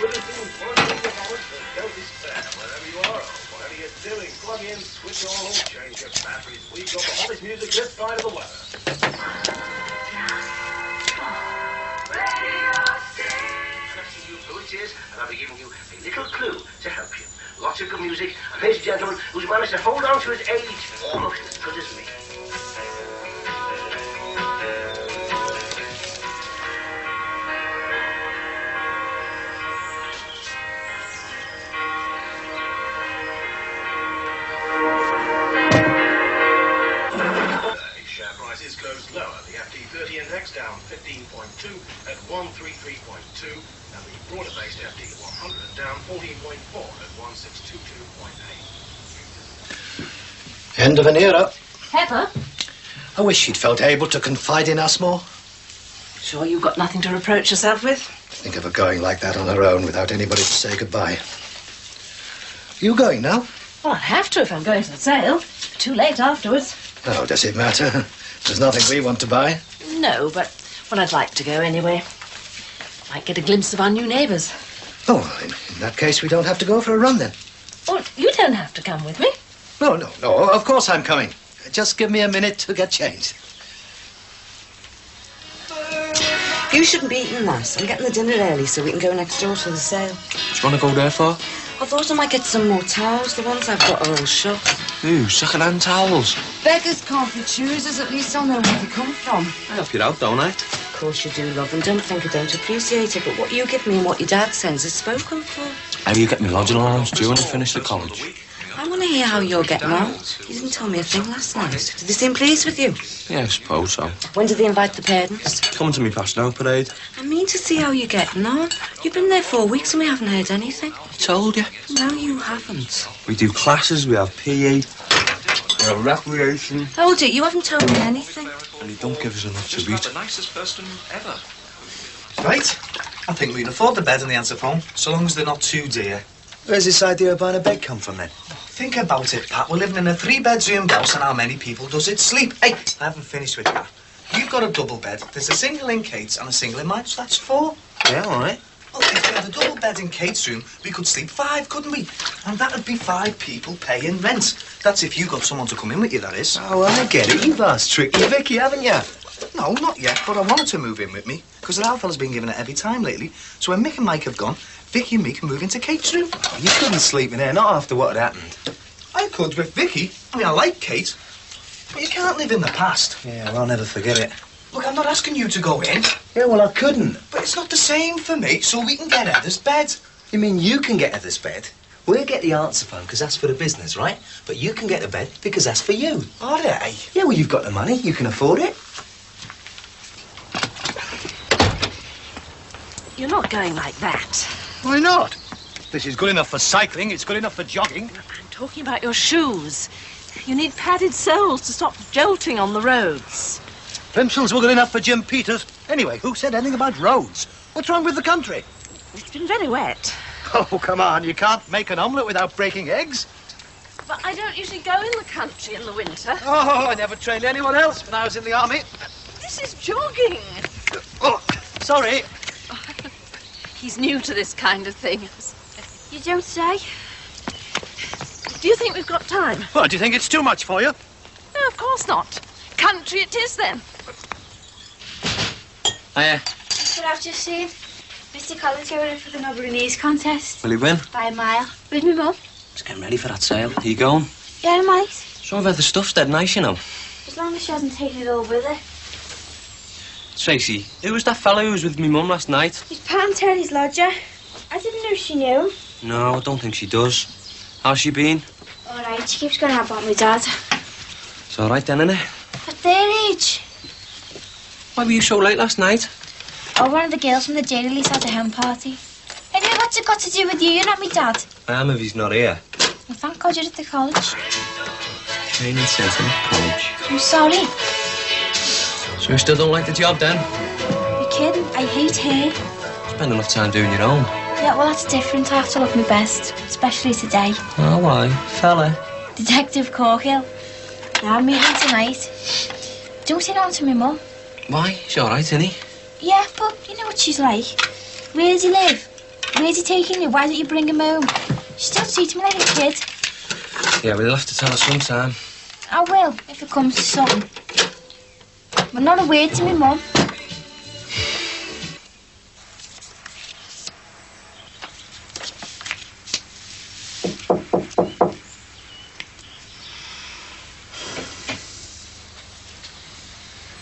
with us soon. Whatever don't despair. Wherever you are, whatever you're doing, plug in, switch on, change your batteries. We've got the hottest music this side of the weather. Asking you who it is, and I'll be giving you a little clue to help you. Lots of good music, and here's a gentleman who's managed to hold on to his age almost as good as me. Goes lower. The FT30 index down 15.2 at 133.2, and the broader-based FT100 down 14.4 at 1622.8. End of an era. Pepper? I wish she'd felt able to confide in us more. Sure you've got nothing to reproach yourself with? Think of her going like that on her own without anybody to say goodbye. You going now? Well, I'd have to if I'm going to the sale. Too late afterwards. Oh, does it matter? There's nothing we want to buy. No, but well, I'd like to go anyway. Might get a glimpse of our new neighbours. Oh, in that case, we don't have to go for a run then. Oh, you don't have to come with me. No, of course I'm coming. Just give me a minute to get changed. You shouldn't be eating that. I'm getting the dinner early so we can go next door to the sale. What do you want to go there for? I thought I might get some more towels. The ones I've got are all shut. Ooh, second-hand towels. Beggars can't be choosers. At least I'll know where they come from. I help you out, don't I? Of course you do, love, and don't think I don't appreciate it, but what you give me and what your dad sends is spoken for. How do you get me lodging allowance due when you finish the college? I want to hear how you're getting on. You didn't tell me a thing last night. Did they seem pleased with you? Yeah, I suppose so. When did they invite the parents? Coming to me passing out parade. I mean to see how you're getting on. You've been there 4 weeks and we haven't heard anything. I told you. No, you haven't. We do classes, we have PE, we have recreation. Hold it, you haven't told me anything. And you don't give us enough to eat. The nicest person ever. Right. I think we can afford the bed and the answerphone, so long as they're not too dear. Where's this idea of buying a bed come from then? Think about it, Pat. We're living in a 3-bedroom house, and how many people does it sleep? Hey, I haven't finished with you. You've got a double bed. There's a single in Kate's and a single in mine, so that's 4. Yeah, all right. Well, if we had a double bed in Kate's room, we could sleep 5, couldn't we? And that'd be 5 people paying rent. That's if you got someone to come in with you, that is. Oh, I get it. You've asked Tricky Vicky, haven't you? No, not yet, but I wanted to move in with me, because the Alpha's been giving it every time lately. So when Mick and Mike have gone, Vicky and me can move into Kate's room. Oh, you couldn't sleep in there, not after what had happened. I could with Vicky. I mean, I like Kate, but you can't live in the past. Yeah, well, I'll never forget it. Look, I'm not asking you to go in. Yeah, well, I couldn't. But it's not the same for me, so we can get Heather's bed. You mean you can get Heather's bed? We'll get the answer phone because that's for the business, right? But you can get the bed because that's for you. Are they? Yeah, well, you've got the money. You can afford it. You're not going like that. Why not? This is good enough for cycling. It's good enough for jogging. I'm talking about your shoes. You need padded soles to stop jolting on the roads. Plimsolls were good enough for Jim Peters. Anyway, who said anything about roads? What's wrong with the country? It's been very wet. Oh, come on. You can't make an omelette without breaking eggs. But I don't usually go in the country in the winter. Oh, I never trained anyone else when I was in the army. This is jogging. Oh, sorry. He's new to this kind of thing. You don't say? Do you think we've got time? Well, do you think it's too much for you? No, of course not. Country it is, then. Hiya. That's what I've just seen. Mr. Collins going in for the Nobbery contest. Will he win? By a mile. With me mum. Just getting ready for that sale. Are you going? Yeah, I might. Some of the stuff's dead nice, you know. As long as she hasn't taken it all with her. Tracy, who was that fellow who was with me mum last night? He's Pat and Terry's lodger. I didn't know she knew him. No, I don't think she does. How's she been? All right, she keeps going on about my dad. It's all right then, innit? At their age. Why were you so late last night? Oh, one of the girls from the jail release had a hen party. Anyway, what's it got to do with you? You're not my dad. I am if he's not here. Well, thank God you're at the college. Training centre, college. I'm sorry. So you still don't like the job then? You're kidding. I hate hair. Spend enough time doing your own. Yeah, well, that's different. I have to look my best, especially today. Oh, why? Fella. Detective Corkill. Now I'm meeting him tonight. Don't say that to me, Mum. Why? He's all right, isn't he? Yeah, but you know what she's like. Where does he live? Where's he taking you? Why don't you bring him home? You still treat him like a kid. Yeah, but he'll have to tell us sometime. I will, if it comes to something. But not a word to me, Mum.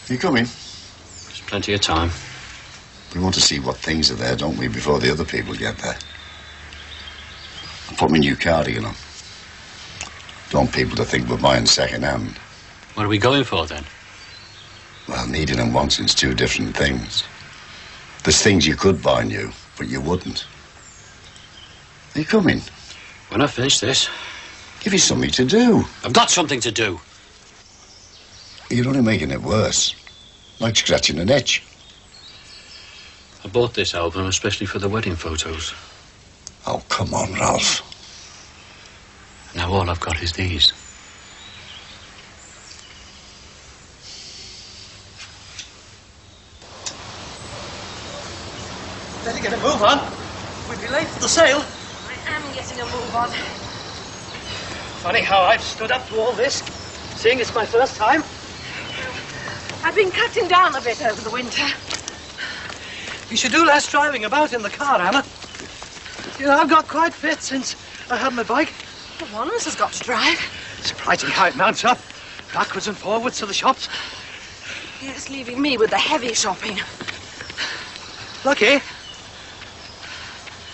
You coming? There's plenty of time. We want to see what things are there, don't we, before the other people get there. I put my new cardigan on. Don't want people to think we're buying second-hand. What are we going for, then? Well, needing and wanting's two different things. There's things you could buy new, but you wouldn't. Are you coming? When I finish this. Give you something to do. I've got something to do. You're only making it worse. Like scratching an itch. I bought this album especially for the wedding photos. Oh, come on, Ralph. Now all I've got is these. Better get a move on. We'd be late for the sale. I am getting a move on. Funny how I've stood up to all this, seeing it's my first time. I've been cutting down a bit over the winter. You should do less driving about in the car, Anna. You know, I've got quite fit since I had my bike. Well, one of us has got to drive. Surprising how it mounts up, backwards and forwards to the shops. It's leaving me with the heavy shopping. Lucky.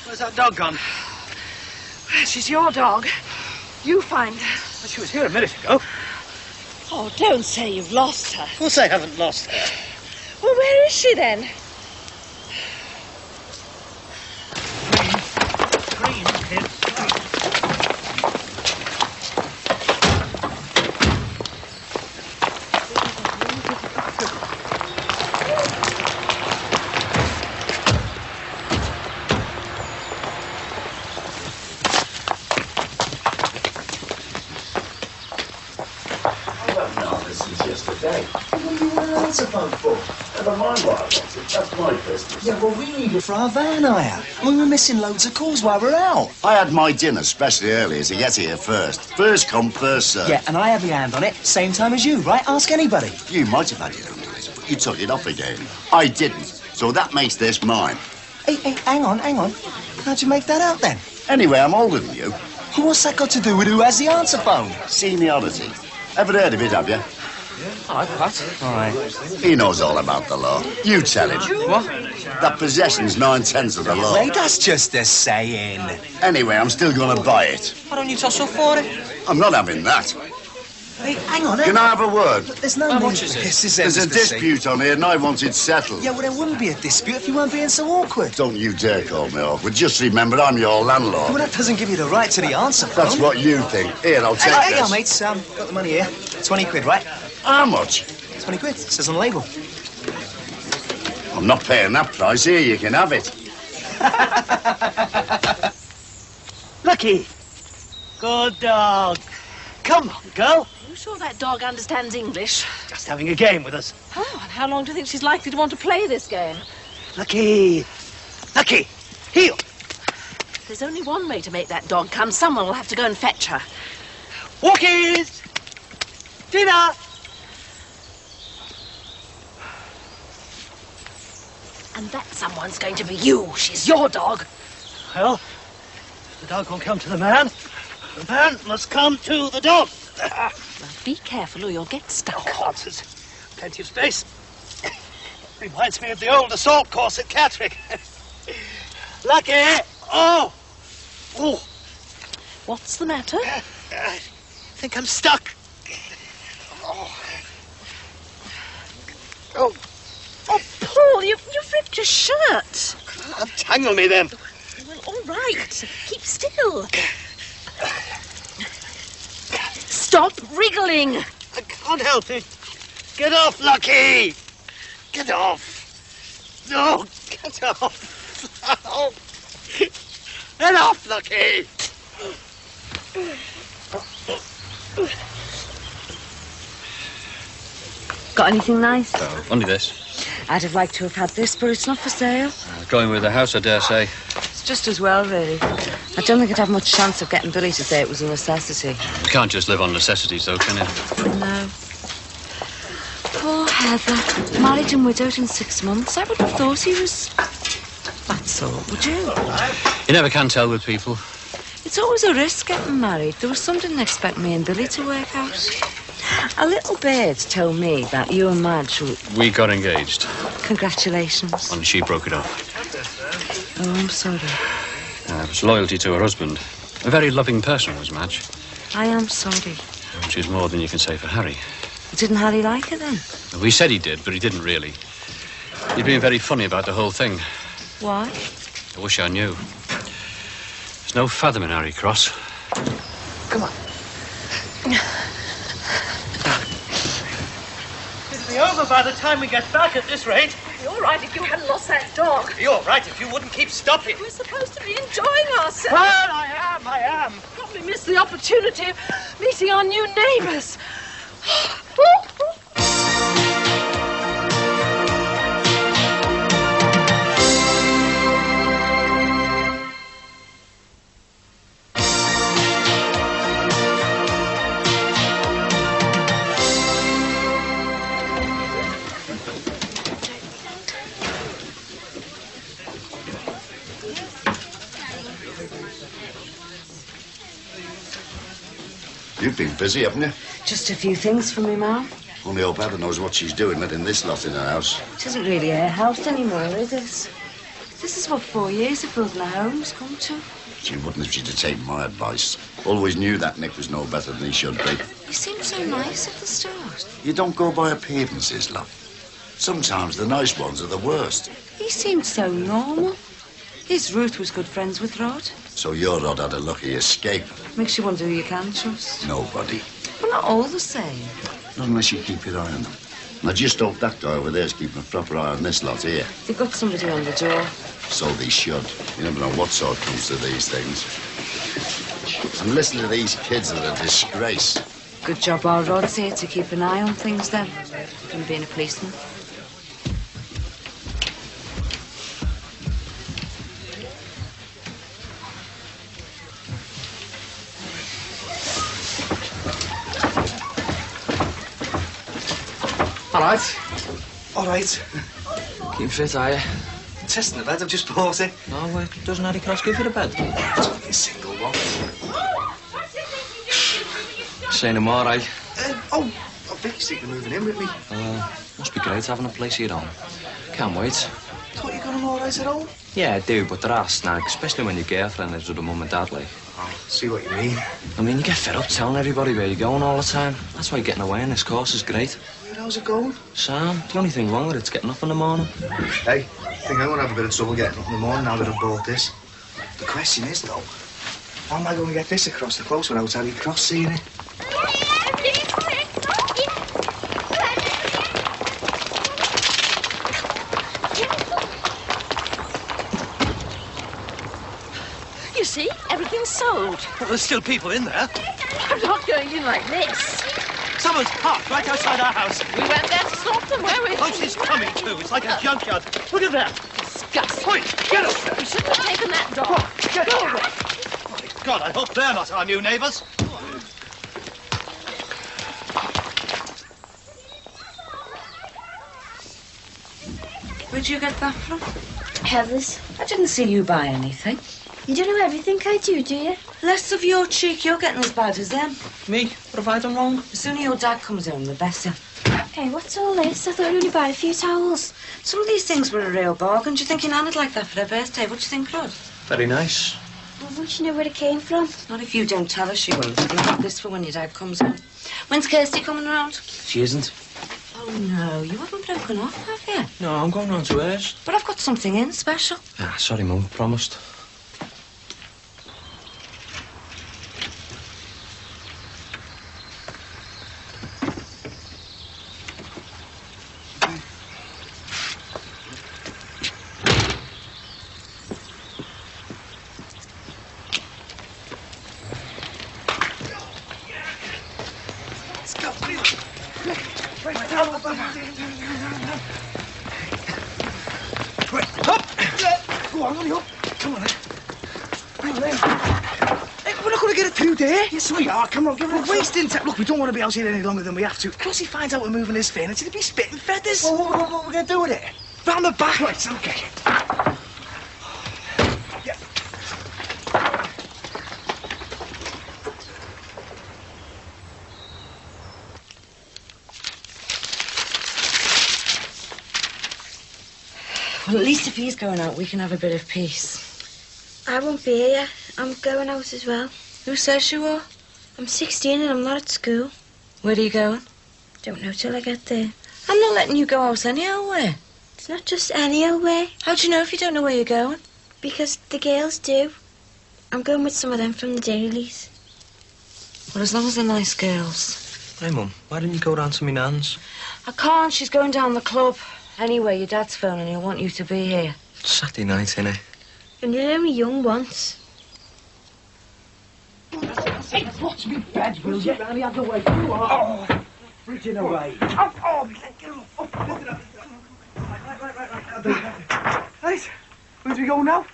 Where's that dog gone? She's your dog. You find her. Well, she was here a minute ago. Oh, don't say you've lost her. Of course I haven't lost her. Well, where is she then? Green, kid. Never mind what I wanted. That's my business. Yeah, well, we need it for our van hire. We were missing loads of calls while we're out. I had my dinner specially early to get here first. First come, first served. Yeah, and I have your hand on it, same time as you, right? Ask anybody. You might have had your hand on it, but you took it off again. I didn't, so that makes this mine. Hey, hang on. How'd you make that out, then? Anyway, I'm older than you. Well, what's that got to do with who has the answer phone? Seniority. Ever heard of it, have you? All right, Pat. All right. He knows all about the law. You tell him. What? That possession's 9/10 of the law. Hey, that's just a saying. Anyway, I'm still going to buy it. Why don't you toss up for it? I'm not having that. Hey, hang on. Can I have a word? There's no How need much for is it? this, There's a dispute on here and I want it settled. Yeah, well, there wouldn't be a dispute if you weren't being so awkward. Don't you dare call me awkward. Just remember, I'm your landlord. Well, that doesn't give you the right to the answer phone. That's what you think. Here, I'll take Hey, this. mates. Got the money here. 20 quid, right? How much? 20 quid. It says on the label. I'm not paying that price. Here, you can have it. Lucky. Good dog. Come on, girl. Are you sure that dog understands English? Just having a game with us. Oh, and how long do you think she's likely to want to play this game? Lucky. Lucky. Heel. There's only one way to make that dog come. Someone will have to go and fetch her. Walkies. Dinner. And that someone's going to be you. She's your dog. Well, the dog won't come to the man. The man must come to the dog. Well, be careful or you'll get stuck. Oh, nonsense. Plenty of space. Reminds me of the old assault course at Catterick. Lucky! Oh! Oh! What's the matter? I think I'm stuck. Oh. Oh. Oh, Paul, you've ripped your shirt. Untangle me then. Well, all right. Keep still. Stop wriggling. I can't help it. Get off, Lucky! Get off. No, get off. Oh. Get off, Lucky! Got anything nice? Only this. I'd have liked to have had this, but it's not for sale. Going with the house, I dare say. It's just as well, really. I don't think I'd have much chance of getting Billy to say it was a necessity. You can't just live on necessities, though, can you? No. Poor Heather. Married and widowed in 6 months. I would have thought he was that sort, would you? You never can tell with people. It's always a risk getting married. There was some didn't expect me and Billy to work out. A little bird told me that you and Madge were... We got engaged. Congratulations. And she broke it off. Oh, I'm sorry. It was loyalty to her husband. A very loving person was Madge. I am sorry. Which is more than you can say for Harry. Didn't Harry like her then? Well, he said he did, but he didn't really. He'd been very funny about the whole thing. Why? I wish I knew. There's no fathoming Harry Cross. Come on. It'll be over by the time we get back at this rate. You're all right if you hadn't lost that dog. You're all right if you wouldn't keep stopping. We're supposed to be enjoying ourselves. Well, I am. Probably missed the opportunity of meeting our new neighbours. You've been busy, haven't you? Just a few things for me, Mum. Only hope Heather knows what she's doing, letting this lot in her house. It isn't really her house anymore, is it? This is what 4 years of building a home's come to. She wouldn't if she'd have taken my advice. Always knew that Nick was no better than he should be. He seemed so nice at the start. You don't go by appearances, love. Sometimes the nice ones are the worst. He seemed so normal. His Ruth was good friends with Rod. So your Rod had a lucky escape. Makes you wonder who you can trust. Nobody. Well, not all the same. Not unless you keep your eye on them. And I just hope that guy over there's keeping a proper eye on this lot here. They've got somebody on the door. So they should. You never know what sort comes to these things. And listening to these kids are a disgrace. Good job our Rod's here to keep an eye on things then. Than being a policeman. All right. Keep fit, are you? Testing the bed, I've just bought it. No, doesn't Harry Cross give you the bed? It's only a single one. Saying him all right. Oh, Vicky's thinking of moving in with me. Must be great having a place of your own. Can't wait. Thought you got him all right at home? Yeah, I do, but there are snags, especially when your girlfriend lives with her mum and dad, like. Oh, see what you mean. I mean, you get fed up telling everybody where you're going all the time. That's why getting away on this course is great. How's it going? Sam, the only thing wrong with it's getting up in the morning. Hey, I think I'm gonna have a bit of trouble getting up in the morning now that I've bought this. The question is, though, how am I going to get this across the close without Harry Cross seeing it? You see, everything's sold. Well, there's still people in there. I'm not going in like this. Someone's parked right outside our house. We went there to stop them, were we? Police is coming too. It's like a junkyard. Look at that. Disgusting. Oi, get up there. We shouldn't have taken that dog. Get Go up. away. My God, I hope they're not our new neighbours. Where'd you get that from? Heather's. I didn't see you buy anything. You don't know everything I do you? Less of your cheek, you're getting as bad as them. Me? What have I done wrong? The sooner your dad comes home, the better. Hey, what's all this? I thought you only bought a few towels. Some of these things were a real bargain. Do you think your nan would like that for her birthday? What do you think, Rod? Very nice. Well, won't you know where it came from? Not if you don't tell her she won't. You'll have this for when your dad comes home. When's Kirsty coming around? She isn't. Oh, no, you haven't broken off, have you? No, I'm going round to hers. But I've got something in special. Ah, sorry, Mum. Promised. Go on, hurry up. Come on, then. Hey, we're not going to get it through there. Yes, we are. Come on, give We're wasting time. Look, we don't want to be out here any longer than we have to. Of course he finds out we're moving his furniture, he'll be spitting feathers. Well, what are we going to do with it? Round the back. Right, okay. Yeah. Well, at least if he's going out, we can have a bit of peace. I won't be here. I'm going out as well. Who says you are? I'm 16 and I'm not at school. Where are you going? Don't know till I get there. I'm not letting you go out any old way. It's not just any old way. How do you know if you don't know where you're going? Because the girls do. I'm going with some of them from the dailies. Well, as long as they're nice girls. Hey, Mum, why didn't you go down to me nan's? I can't. She's going down the club. Anyway, your dad's phoning. He'll want you to be here. It's Saturday night, innit? And you're only young once. Hey, watch me bed, will you? Round the other way. You are. Oh, bridging away. Oh, get off. Right, where do we go now?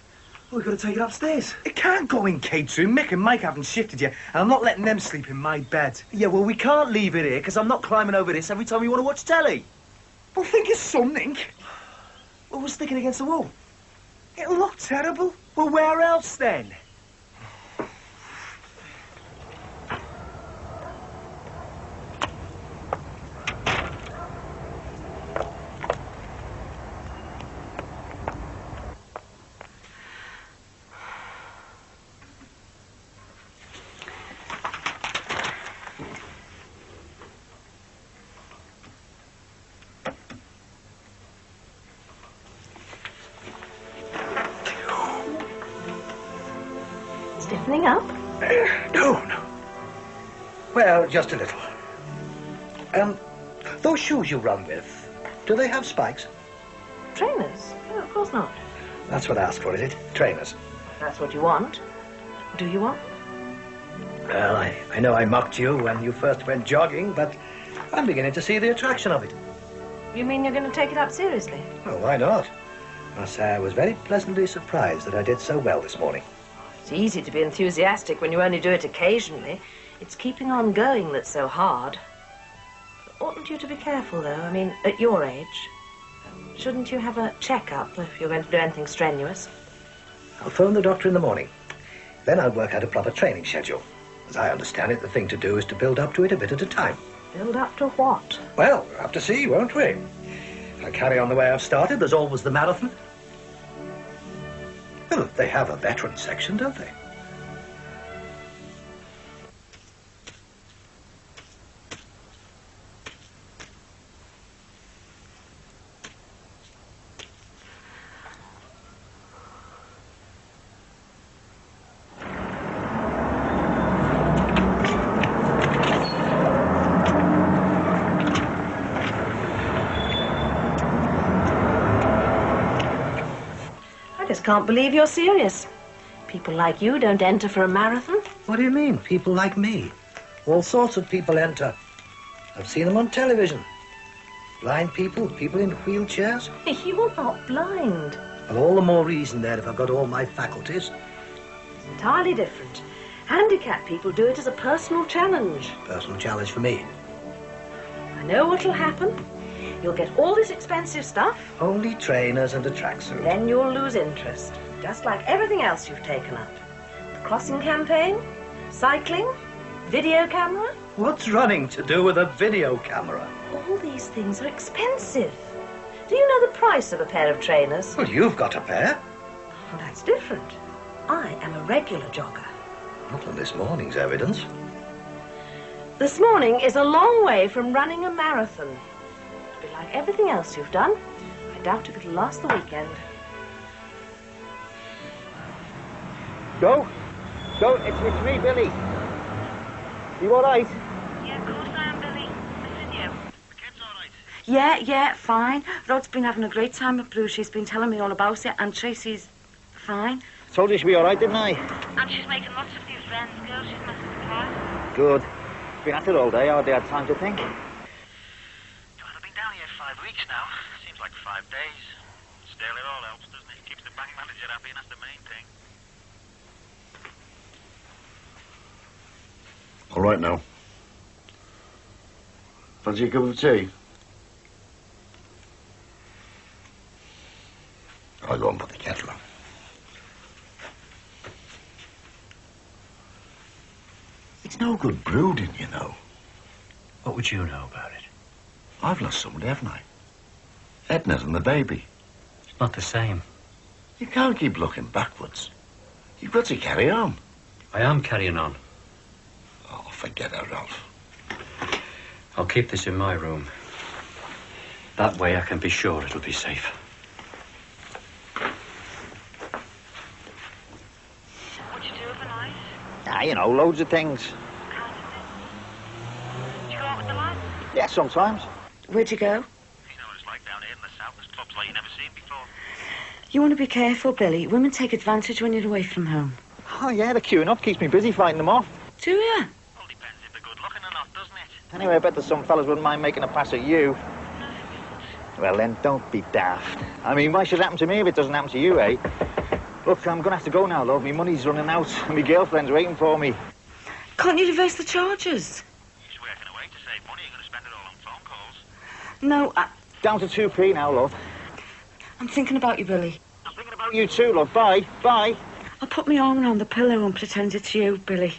We've got to take it upstairs. It can't go in Kate's room. Mick and Mike haven't shifted yet, and I'm not letting them sleep in my bed. Yeah, well, we can't leave it here, because I'm not climbing over this every time you want to watch telly. Well, think of something. Well, we're sticking against the wall. It'll look terrible. Well, where else, then? Stiffening up? No. Well, just a little. Those shoes you run with, do they have spikes? Trainers? No, of course not. That's what I asked for, is it? Trainers. That's what you want. Do you want? Well, I know I mocked you when you first went jogging, but I'm beginning to see the attraction of it. You mean you're going to take it up seriously? Well, why not? I must say I was very pleasantly surprised that I did so well this morning. It's easy to be enthusiastic when you only do it occasionally. It's keeping on going that's so hard. Oughtn't you to be careful, though? I mean, at your age. Shouldn't you have a check-up if you're going to do anything strenuous? I'll phone the doctor in the morning. Then I'll work out a proper training schedule. As I understand it, the thing to do is to build up to it a bit at a time. Build up to what? Well, we'll have to see, won't we? If I carry on the way I've started, there's always the marathon. Well, they have a veteran section, don't they? I just can't believe you're serious. People like you don't enter for a marathon. What do you mean, people like me? All sorts of people enter. I've seen them on television. Blind people, people in wheelchairs. You're not blind. Well, all the more reason then if I've got all my faculties. It's entirely different. Handicapped people do it as a personal challenge. Personal challenge for me. I know what'll happen. You'll get all this expensive stuff. Only trainers and a tracksuit. Then you'll lose interest, just like everything else you've taken up. The crossing campaign, cycling, video camera. What's running to do with a video camera? All these things are expensive. Do you know the price of a pair of trainers? Well, you've got a pair. Well, that's different. I am a regular jogger. Not on this morning's evidence. This morning is a long way from running a marathon. It'll be like everything else you've done. I doubt if it'll last the weekend. Go. Go. It's me, Billy. You all right? Yeah, of course I am, Billy. Missing you. The kid's all right. Yeah, fine. Rod's been having a great time at Blue. She's been telling me all about it, and Tracy's fine. Told you she'd be all right, didn't I? And she's making lots of new friends, girls. She's missing the class. Good. Been at it all day. Hardly had time to think. God, I've been down here 5 weeks now. Seems like 5 days. Still, it all helps, doesn't it? Keeps the bank manager happy, and that's the main thing. right now. Fancy a cup of tea? I'll go and put the kettle on. It's no good brooding, you know. What would you know about it? I've lost somebody, haven't I? Edna and the baby. It's not the same. You can't keep looking backwards. You've got to carry on. I am carrying on. Oh, forget it, Ralph. I'll keep this in my room. That way I can be sure it'll be safe. What'd you do overnight? Ah, you know, loads of things. Did you go out with the lads? Yeah, sometimes. Where'd you go? You know what it's like down here in the south. There's clubs like you never seen before. You want to be careful, Billy. Women take advantage when you're away from home. Oh, yeah, the queuing up keeps me busy fighting them off. Do you? Well, depends if they're good looking or not, doesn't it? Anyway, I bet there's some fellas wouldn't mind making a pass at you. Well, then, don't be daft. I mean, why should it happen to me if it doesn't happen to you, eh? Look, I'm going to have to go now, love. My money's running out and my girlfriend's waiting for me. Can't you reverse the charges? You're working away to save money. You're going to spend it all on phone calls. No, Down to 2p now, love. I'm thinking about you, Billy. I'm thinking about you too, love. Bye. Bye. I'll put my arm around the pillow and pretend it's you, Billy.